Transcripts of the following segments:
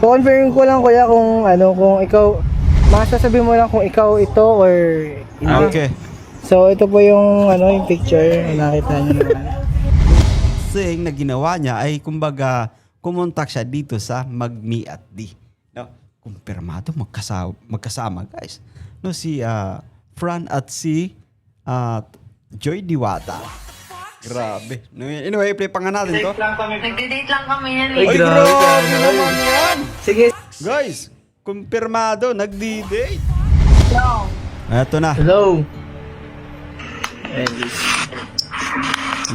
confirm ko lang kuya kung kung ikaw, masasabi mo lang kung ikaw ito or hindi. Okay. So ito po yung yung picture na nakita niyo naman. Thing na ginawa niya ay kumbaga kumontak siya dito sa Mag-Me at D. No, kumpirmado magkasama guys. No, si Fran at si Joy Diwata. Grabe. No, anyway, play pa nga natin to. Nagde-date lang kami yan Ay, eh. grabe naman yan. Sige. Guys, kumpirmado, nagdi-date. No. Eto na. Hello.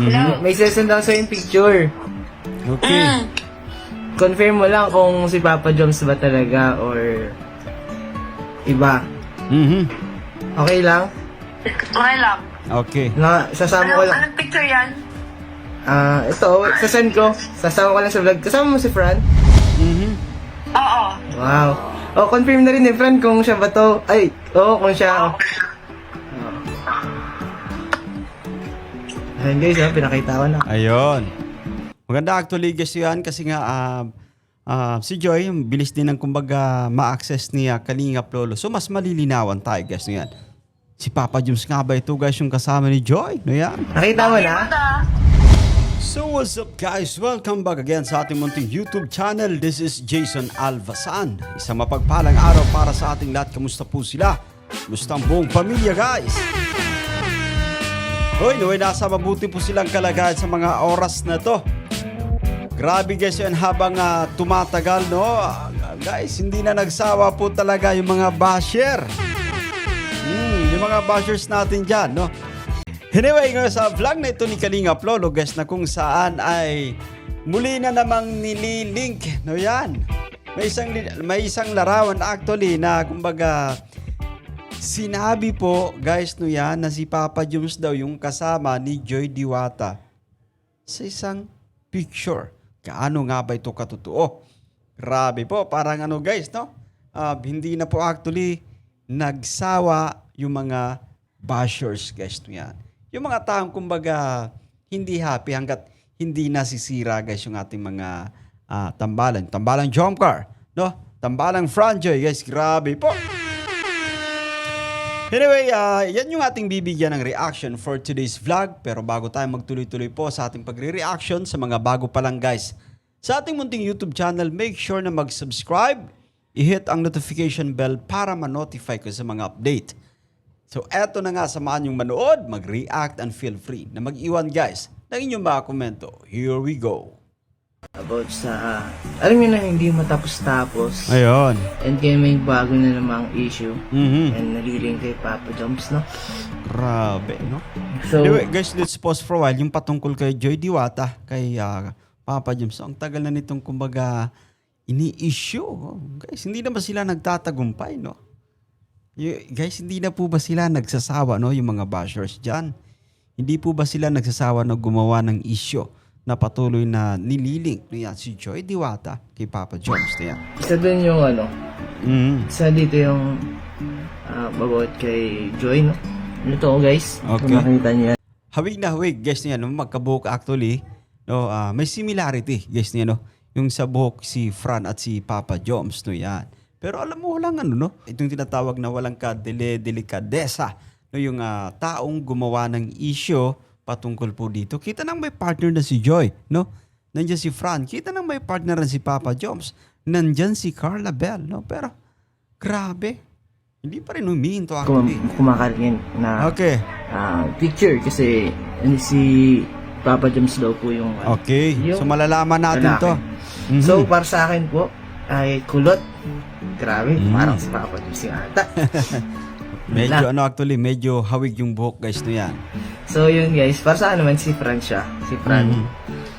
Hello. May sesend daw sa yung picture. Okay. Confirm mo lang kung si Papa Joms ba talaga or iba. Okay lang? Okay lang. Okay. Sasama ko lang. Anong picture yan? Ito, sasend ko. Sasama ko lang sa vlog. Kasama mo si Fran? Oo. Wow. Oh, confirm na rin ni Fran kung siya ba to. Ay, kung siya. Ayun guys, pinakita ko na. Ayun. Maganda actually guys yan kasi nga si Joy, bilis din ng kumbaga ma-access niya Kalingap Lolo. So mas malilinawan tayo guys yan. Si Papa Joms nga ba ito guys yung kasama ni Joy? No yan. Nakita mo na? So what's up guys? Welcome back again sa ating munting YouTube channel. This is Jason Alvasan. Isang mapagpalang araw para sa ating lahat. Kamusta po sila? Kamusta ang buong pamilya guys? Hoy, nasa mabuti po silang kalagayan sa mga oras na to. Grabe guys yan habang tumatagal, no? Guys, hindi na nagsawa po talaga yung mga basher. Yung mga bashers natin dyan, no? Anyway, ngayon sa vlog na ito ni Kalingap Lolo, guys, na kung saan ay muli na namang nililink, no yan? May isang larawan actually na kumbaga sinabi po, guys, no yan, na si Papa Joms daw yung kasama ni Joy Diwata sa isang picture. Kaano nga ba ito katotoo? Grabe po, parang guys, no? Hindi na po actually nagsawa yung mga bashers, guys, no yan. Yung mga taong kumbaga hindi happy hanggat hindi nasisira, guys, yung ating mga tambalan. Tambalang Jomcar, no? Tambalang Franjoy, guys, grabe po. Anyway, yan yung ating bibigyan ng reaction for today's vlog. Pero bago tayo magtuloy-tuloy po sa ating pagre-reaction sa mga bago pa lang guys sa ating munting YouTube channel, make sure na mag-subscribe, i-hit ang notification bell para ma-notify ko sa mga update. So eto na nga, samahan yung manood, mag-react and feel free na mag-iwan guys ng inyong mga komento. Here we go. About sa, alam niyo na hindi matapos-tapos. Ayun. And kaya may bago na namang issue. Mhm. And naliling kay Papa Joms, no? Grabe, no? So, Anyway, guys, let's pause for a while. Yung patungkol kay Joy Diwata, kay Papa Joms, ang tagal na nitong kumbaga ini-issue. Guys, hindi na ba sila nagtatagumpay, no? Guys, hindi na po ba sila nagsasawa, no? Yung mga bashers dyan. Hindi po ba sila nagsasawa na gumawa ng issue na patuloy na nililink no yan, si Joy Diwata kay Papa Joms? No yan. isa dun yung isa dito yung about kay Joy, no? Ito guys, Okay. kung makita niyo yan. Hawig na hawig, guys, niya, no? Magkabuhok actually. No, may similarity, guys, niya, no? Yung sa buhok si Fran at si Papa Joms, no yan. Pero alam mo, walang no? Itong tinatawag na walang delikadesa, no? Yung taong gumawa ng issue patungkol po dito. Kita nang may partner na si Joy, no? Nandiyan si Fran. Kita nang may partner na si Papa Joms. Nandiyan si Carla Bell, no? Pero, grabe. Hindi pa rin humihinto actually. Kumakarin na Okay. picture kasi si Papa Joms daw po yung Okay. So, malalaman natin lalaki. to. Mhm. So, para sa akin po, ay kulot. Grabe, parang si Papa Joms yung ata. Medyo actually, medyo hawig yung buhok, guys, no yan. So, yun guys, para sa akin naman si Fran siya. Si Fran.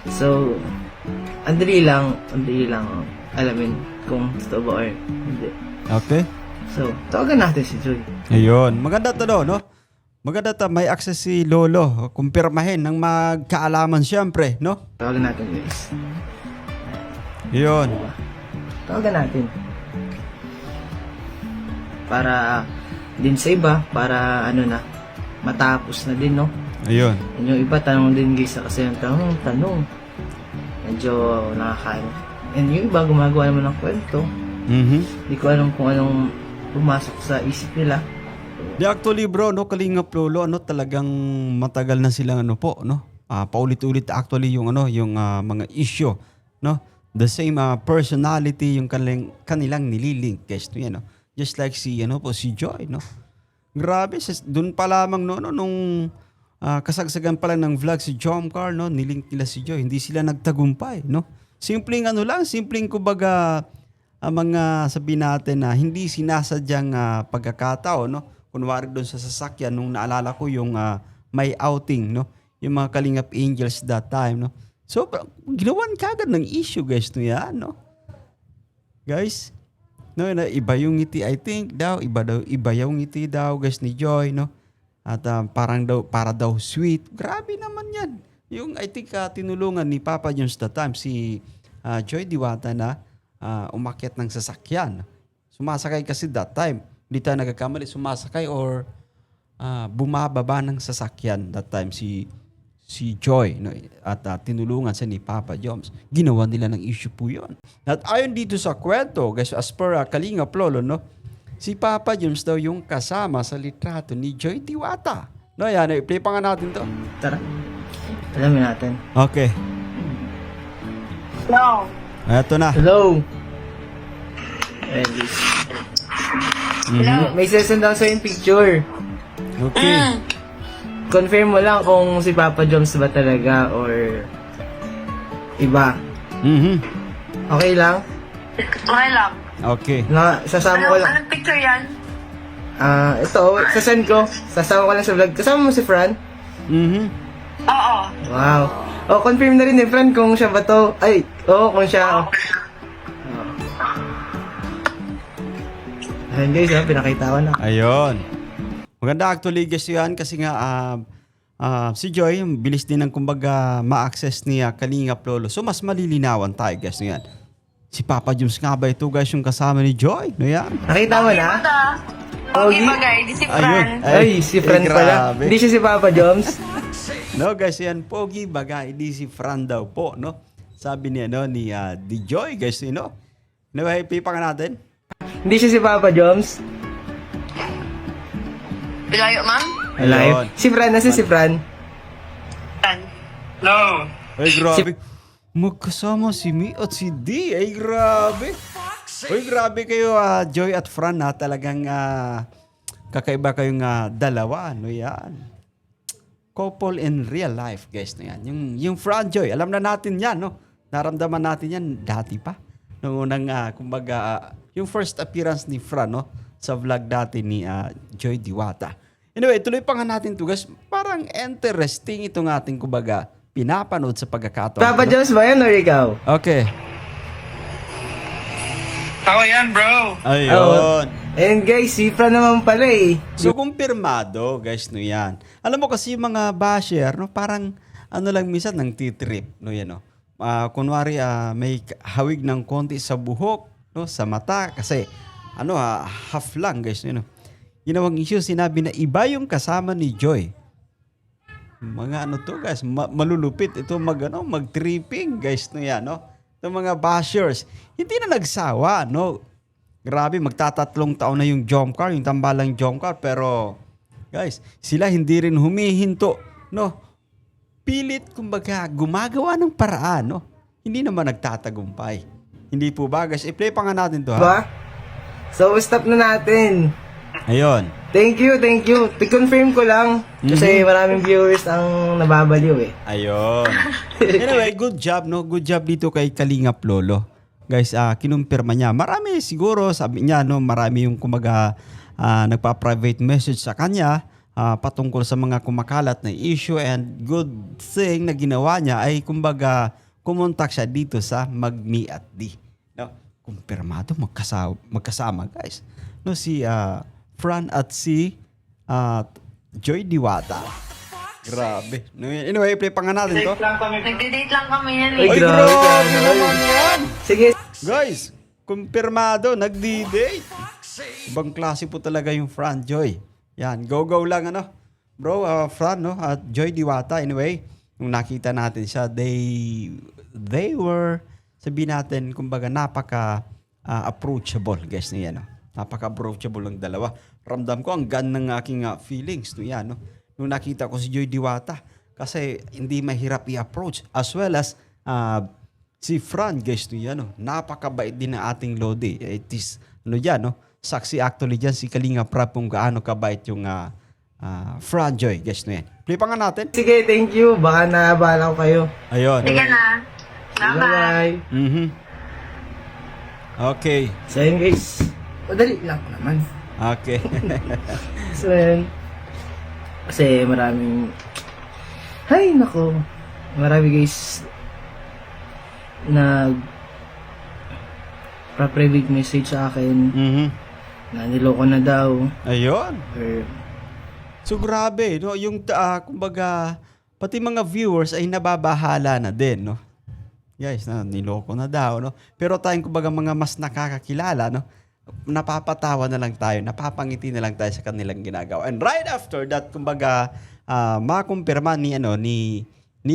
So, andali lang alamin kung totoo ba or hindi. Okay. So, tawagan natin si Joy. Ayun. Maganda to, no? Maganda to. May access si Lolo. Kumpirmahin ng magkaalaman siyempre, no? Tawagan natin guys. Ayun. Tawagan natin. Para din sa iba, para matapos na din, no? Ayun. Yung iba, tanong din guys, kasi yung tanong. Medyo nakakaano. And yung iba, gumagawa naman ng kwento. Mhm. Hindi ko alam kung anong pumasok sa isip nila. Di actually bro, no, Kalingap Lolo, ano, talagang matagal na silang ano po, no? Paulit-ulit actually yung ano, yung mga issue, no? The same personality yung kanilang nililink, guys, no, yan, no? Just like si ano po, si Joy, no? Grabe, doon pa lamang no, nung kasagsagan pa lang ng vlog si John Carl, no? Nilink nila si Joy, hindi sila nagtagumpay, no? Simpleng ano lang, simpleng kumbaga mga sabihin natin na hindi sinasadyang pagkakataon, no? Kunwari doon sa sasakyan, nung naalala ko yung may outing, no? Yung mga Kalingap Angels that time, no? So, ginawan kagad ng issue, guys, no yan, no? Guys, no, iba yung ngiti, I think, daw, iba yung ngiti daw, guys, ni Joy, no? At para daw sweet. Grabe naman yan. Yung, I think, tinulungan ni Papa Jones that time, si Joy Diwata na umakyat ng sasakyan. Sumasakay kasi that time. Hindi tayo nagkakamali, sumasakay or bumababa ng sasakyan that time si Joy, no? At tinulungan siya ni Papa Jones. Ginawa nila ng issue po yun. At ayon dito sa kwento, guys, as per Kalingap Lolo, no? Si Papa Jones daw yung kasama sa litrato ni Joy Diwata. No, yan, i-play pa nga natin to. Tara, alamin natin. Okay. No. Eto na. Hello! Ready. Hello. May sesend daw sa'yo yung picture. Okay. Confirm mo lang kung si Papa Joms ba talaga or iba. Mhm. Okay lang? Okay lang. Okay. Sasama ko lang. Anong picture yan? Ito, sasend ko. Sasama ko lang sa vlog. Kasama mo si Fran? Mhm. Oo. Wow. Oh, confirm na rin ni Fran kung siya ba to. Ay, oo, kung siya. Ayan guys, pinakita ko na. Ayun. Maganda actually guys yan kasi nga si Joy, bilis din ng kumbaga ma-access ni Kalingap Lolo. So mas malilinawan tayo guys no yan. Si Papa Jones nga ba ito guys yung kasama ni Joy? No yan. Nakita mo na? Okay, bagay. Di si Fran. Ayun. Ay, si Fran pala. grabe. Hindi siya si Papa Joms. No guys, yan pogi bagay, hindi si Fran daw po, no? Sabi niya no ni di Joy guys, you know. No, pipa ka natin. Hindi siya si Papa Joms. Bilayo, ma'am? Ayun. Alive. Si Fran, nasa si Fran? Fran. No. Ay, grabe. Magkasama si Mi at si D. Ay, grabe. Ay, grabe kayo, Joy at Fran, ha. Talagang kakaiba kayong dalawa. Ano yan? Couple in real life, guys. No yan. Yung Fran, Joy, alam na natin yan, no? Naramdaman natin yan dati pa. Noong unang, kumbaga, yung first appearance ni Fran, no? Sa vlog dati ni Joy Diwata. Anyway, tuloy pa nga natin to guys. Parang interesting itong ating kumbaga pinapanood sa pagkakataon. Papa Joms ba yan or ikaw? Okay. Ako yan, bro. Ayun. And guys, si Fran naman pala eh. So, kumpirmado guys, no yan. Alam mo kasi yung mga basher, no, parang ano lang minsan ng titrip, no yan, no. Kunwari, may hawig ng konti sa buhok, no, sa mata, kasi half lang guys, you know. Ginawang issue, sinabi na iba yung kasama ni Joy. Mga to guys, malulupit ito mag-tripping guys, no yan, no. Itong mga bashers, hindi na nagsawa, no. Grabe, magtatatlong taon na yung jump car, yung tambalang jump car, pero guys, sila hindi rin humihinto, no. Pilit, kumbaga, gumagawa ng paraan, no. Hindi naman nagtatagumpay. Hindi po ba guys? I-play pa nga natin to, ha. Ba? So, stop na natin. Ayun. Thank you. I-confirm ko lang. Kasi maraming viewers ang nababaliw eh. Ayun. Anyway, good job, no? Good job dito kay Kalingap Lolo. Guys, kinumpirma niya. Marami siguro, sabi niya, no? Marami yung kumaga nagpa-private message sa kanya patungkol sa mga kumakalat na issue, and good thing na ginawa niya ay kumbaga kumontak siya dito sa Mag-Me at D. No? Kumpirmado, magkasama guys. No, si Fran at si Joy Diwata. Grabe. Anyway, play pa nga natin to. Nagde-date lang kami yan eh. Ay, Ay, grabe grabe ka naman yan. Sige. Guys, kumpirmado, nagdi-date. Ibang klase po talaga yung Fran, Joy. Yan, go lang Bro, Fran, no? At Joy Diwata, anyway, nung nakita natin siya, they were sabihin natin, kumbaga, approachable, guys, no yan, no? Napaka-approachable ng dalawa. Ramdam ko ang gan ng aking feelings, no yan, no? Nung nakita ko si Joy Diwata, kasi hindi mahirap i-approach. As well as, si Fran, guys, no yan, no? Napakabait din ng ating Lodi. It is, ano yan, no? Saksi actually dyan, si Kalinga Prab kung gaano kabait yung Fran Joy, guys, no yan. Play pa nga natin. Sige, thank you. Baka naabala ko kayo. Ayun. Sige na. Bye-bye. Mhm. Okay. So yun guys, madali lang naman. Okay. So yun, kasi maraming, hay nako, marami guys private message sa akin Mhm. na niloko na daw. Ayun. Or, So grabe, no, yung kumbaga pati mga viewers ay nababahala na din, no. Guys, niloko na daw, no. Pero tayong kumbaga mga mas nakakakilala, no, napapatawa na lang tayo, napapangiti na lang tayo sa kanilang ginagawa. And right after that, kumbaga makumpirma ni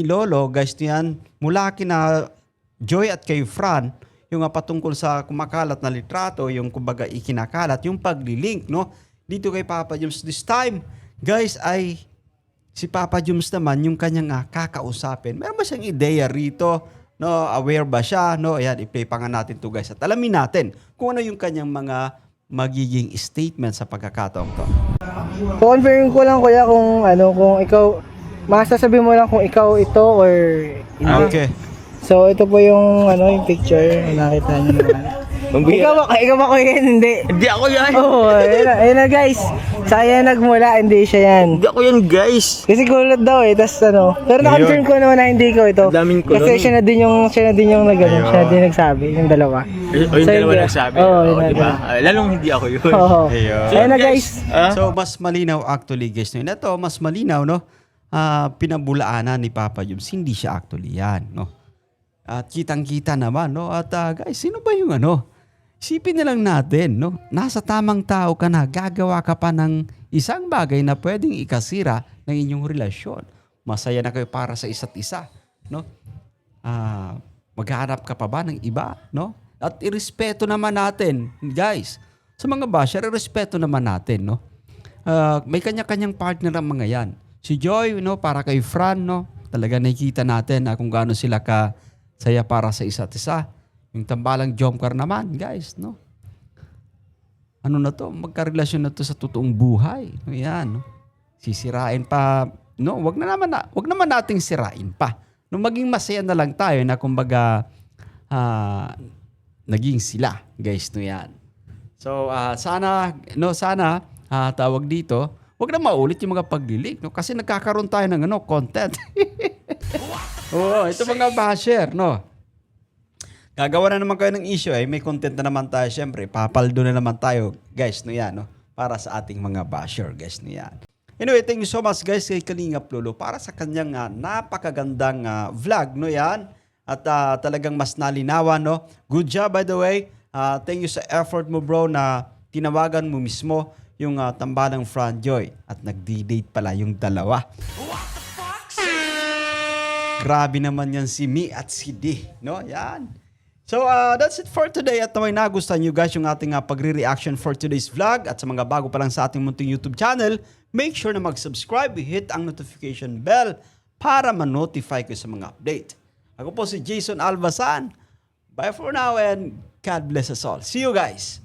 Lolo, guys, niyan mula kina Joy at kay Fran, yung patungkol sa kumakalat na litrato, yung kumbaga ikinakalat, yung paglilink, no, dito kay Papa Joms this time. Guys, ay si Papa Joms naman yung kanyang kakausapin. Meron ba siyang ideya rito? No, aware ba siya? No, ayan, i-play pa nga natin to, guys. At alamin natin kung ano yung kanyang mga magiging statement sa pagkakataong to. confirm ko lang kuya kung kung ikaw, masasabi mo lang kung ikaw ito or hindi. Okay. So ito po yung yung picture, nakita niyo naman. Ikaw ba kuya yan? Hindi. Hindi ako yan. Oo, ayun na guys. Saya nagmula, hindi siya yan. Hindi ako yan, guys. Kasi kulot daw tapos Pero na-confirm ko naman na hindi ko ito. Daming kulot. Kasi siya na din yung siya na din nagsabi, yung dalawa. O yung So, dalawa yun, nagsabi. oo, Oo, yun, diba? Lalong hindi ako yun. Oo. Ayun. Ayun na guys. So, mas malinaw actually, guys. No? Ito, mas malinaw, no? Pinabulaanan ni Papa Joms. Hindi siya actually yan, no? At kitang-kita naman, no? At guys, sino ba yung Isipin na lang natin, no? Nasa tamang tao ka na, gagawa ka pa ng isang bagay na pwedeng ikasira ng inyong relasyon. Masaya na kayo para sa isa't isa, no? Maghanap ka pa ba ng iba, no? At irespeto naman natin, guys. Sa mga basher, irespeto naman natin, no? May kanya-kanyang partner ang mga yan. Si Joy, no, para kay Fran, no? Talaga nakikita natin kung gaano sila ka saya para sa isa't isa. Yung tambalang Jomcar naman, guys, no? Ano na to? Magkarelasyon na to sa totoong buhay. No, yan, no? Sisirain pa, no? Wag naman nating sirain pa. No, maging masaya na lang tayo na kumbaga naging sila, guys, no yan. So, sana tawag dito, wag na maulit yung mga paglilik, no? Kasi nagkakaroon tayo ng content. Oo, ito mga basher, no? Gagawa na naman kayo ng issue, may content na naman tayo, syempre. Papaldo na naman tayo, guys, no yan, no? Para sa ating mga basher, guys, no yan. Anyway, thank you so much, guys, kay Kalingap Lolo para sa kanyang napakagandang vlog, no yan? At talagang mas nalinawan, no? Good job, by the way. Thank you sa effort mo, bro, na tinawagan mo mismo yung tambalang Fran Joy. At nag-date pala yung dalawa. Grabe naman yan si Mi at si D, no? Yan. So, that's it for today. At naway nagustuhan nyo guys yung ating pagre-reaction for today's vlog. At sa mga bago pa lang sa ating munting YouTube channel, make sure na mag-subscribe, hit ang notification bell para ma-notify ko sa mga update. Ako po si Jason Albasan. Bye for now and God bless us all. See you guys!